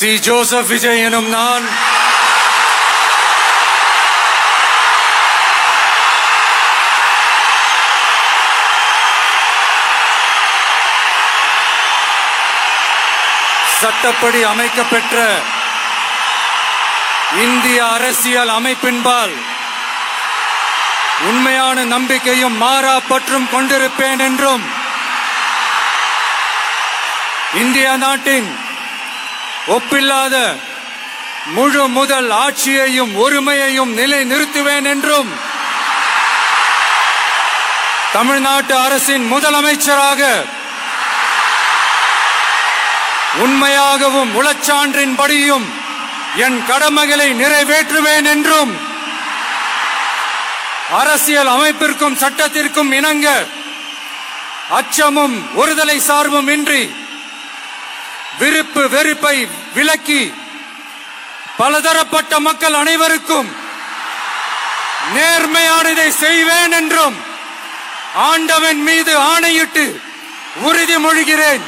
C Joseph Vijay எனும் நான் சட்டப்படி அமைக்கப்பெற்ற இந்திய அரசியல் அமைப்பின்பால் உண்மையான நம்பிக்கையும் மாறா பற்றும் கொண்டிருப்பேன் என்றும் இந்திய நாட்டின் ஒப்பில்லாத முழு முதல் ஆட்சியையும் ஒருமையையும் நிலை நிறுத்துவேன் என்றும் தமிழ்நாட்டு அரசின் முதலமைச்சராக உண்மையாகவும் உளச்சான்றின்படியும் என் கடமைகளை நிறைவேற்றுவேன் என்றும் அரசியல் அமைப்பிற்கும் சட்டத்திற்கும் இணங்க அச்சமும் ஒருதலை சார்பும் இன்றி விருப்பு வெறுப்பை விலக்கி பலதரப்பட்ட மக்கள் அனைவருக்கும் நேர்மையானதை செய்வேன் என்றும் ஆண்டவன் மீது ஆணையிட்டு உறுதிமொழிகிறேன்.